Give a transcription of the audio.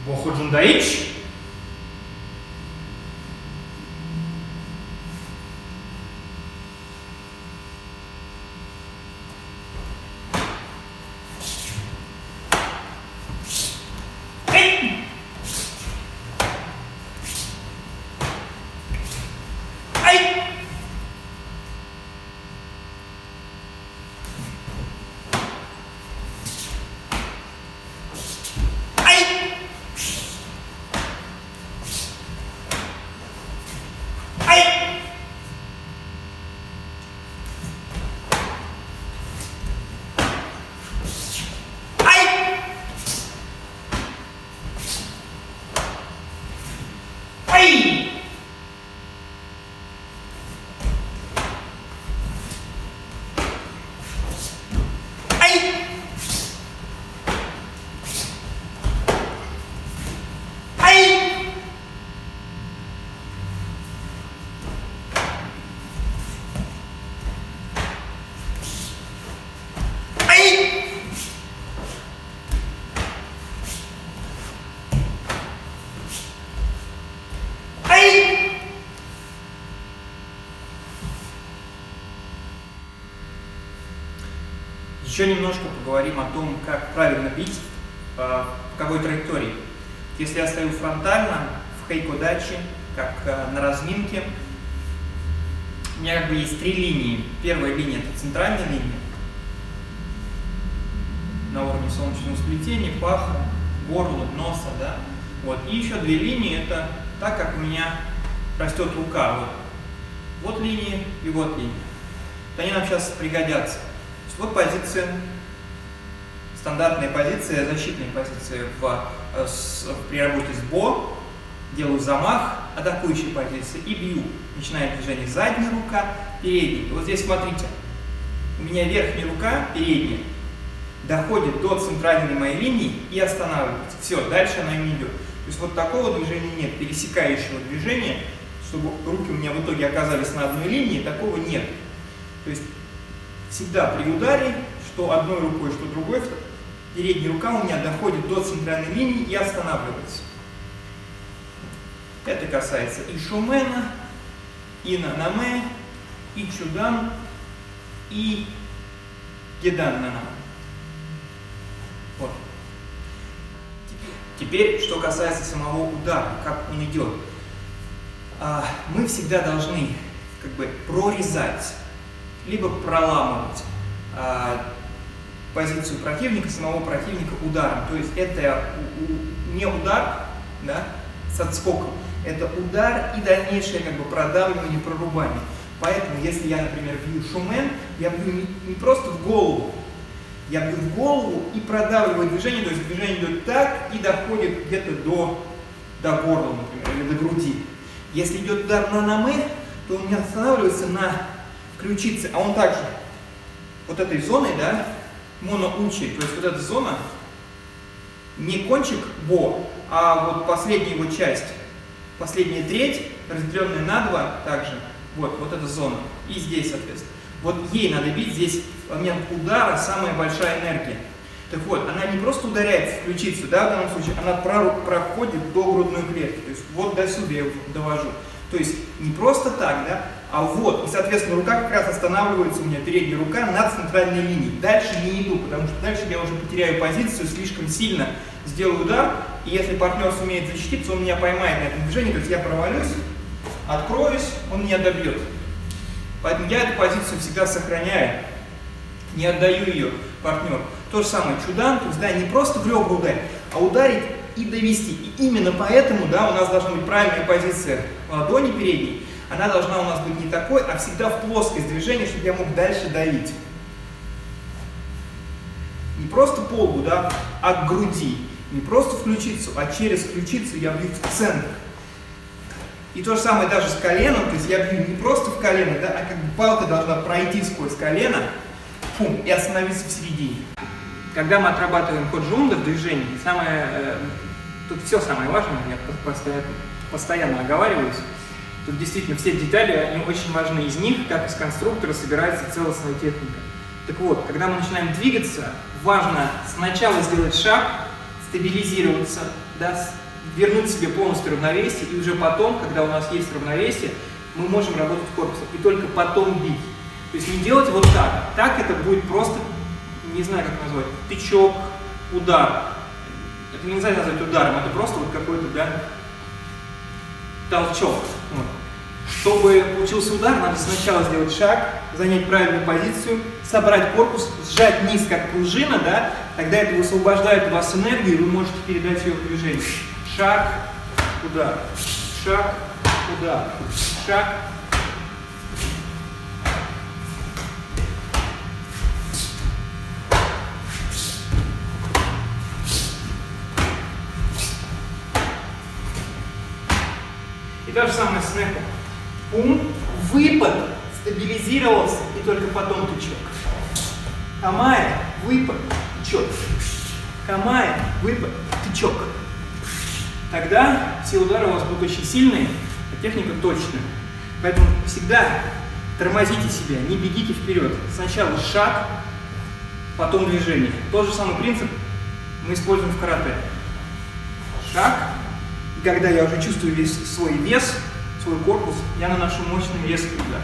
Выходим до H. Еще немножко поговорим о том, как правильно бить, в какой траектории. Если я стою фронтально, в хейкодаче, как на разминке, у меня как бы есть три линии. Первая линия — это центральная линия, на уровне солнечного сплетения, паха, горла, носа, да? Вот. И еще две линии — это так, как у меня растет рука. Вот линия и вот линия. Вот они нам сейчас пригодятся. Вот позиция, стандартная позиция, защитная позиция при работе с бо. Делаю замах, атакующая позиция и бью. Начинает движение задняя рука, передняя. И вот здесь смотрите, у меня верхняя рука, передняя, доходит до центральной моей линии и останавливается. Все, дальше она не идет. То есть вот такого движения нет, пересекающего движения, чтобы руки у меня в итоге оказались на одной линии, такого нет. То есть всегда при ударе, что одной рукой, что другой, передняя рука у меня доходит до центральной линии и останавливается. Это касается и шумена, и нанаме, и чудан, и гедан нанаме. Вот. Теперь, что касается самого удара, как он идет. Мы всегда должны как бы прорезать, либо проламывать позицию противника, самого противника ударом. То есть это не удар, да, с отскоком, это удар и дальнейшее как бы продавливание, прорубание. Поэтому, если я, например, бью шумен, я бью не просто в голову, я бью в голову и продавливаю движение, то есть движение идет так и доходит где-то до горла, например, или до груди. Если идет удар на наме, то он не останавливается на ключице, а он также вот этой зоной, да, моноучи, то есть вот эта зона, не кончик бо, а вот последняя его часть, последняя треть, разделенная на два, также, вот эта зона, и здесь, соответственно. Вот ей надо бить, здесь в момент удара самая большая энергия. Так вот, она не просто ударяет в ключицу, да, в данном случае, она проходит до грудной клетки, то есть вот до сюда я довожу. То есть не просто так, да, а вот, и, соответственно, рука как раз останавливается у меня, передняя рука, на центральной линии. Дальше не иду, потому что дальше я уже потеряю позицию, слишком сильно сделаю удар, и если партнер сумеет защититься, он меня поймает на этом движении, то есть я провалюсь, откроюсь, он меня добьет. Поэтому я эту позицию всегда сохраняю, не отдаю ее партнеру. То же самое чудан, то есть, да, не просто в ребра ударить, а ударить и довести. И именно поэтому, да, у нас должна быть правильная позиция ладони передней. Она должна у нас быть не такой, а всегда в плоскость движения, чтобы я мог дальше давить. Не просто по лбу, да, а к груди. Не просто в ключицу, а через ключицу я бью в центр. И то же самое даже с коленом, то есть я бью не просто в колено, да, а как бы палка должна пройти сквозь колено, пум, и остановиться в середине. Когда мы отрабатываем ходжунда в движении, тут все самое важное, я постоянно оговариваюсь, тут действительно все детали, они очень важны. Из них, как из конструктора, собирается целостная техника. Так вот, когда мы начинаем двигаться, важно сначала сделать шаг, стабилизироваться, да, вернуть себе полностью равновесие, и уже потом, когда у нас есть равновесие, мы можем работать корпусом, и только потом бить. То есть не делать вот так. Так это будет просто, не знаю как назвать, тычок, удар. Это нельзя назвать ударом, это просто вот какой-то, да, толчок. Вот. Чтобы получился удар, надо сначала сделать шаг, занять правильную позицию, собрать корпус, сжать низ как пружина, да, тогда это высвобождает у вас энергию, и вы можете передать ее в движение. Шаг, удар, шаг, удар, шаг. И то же самое с снэпом. Пум, выпад, стабилизировался, и только потом тычок. Камая, выпад, тычок. Камая, выпад, тычок. Тогда все удары у вас будут очень сильные, а техника точная. Поэтому всегда тормозите себя, не бегите вперед. Сначала шаг, потом движение. Тот же самый принцип мы используем в карате. Шаг, и когда я уже чувствую весь свой вес, свой корпус, я наношу мощный резкий удар.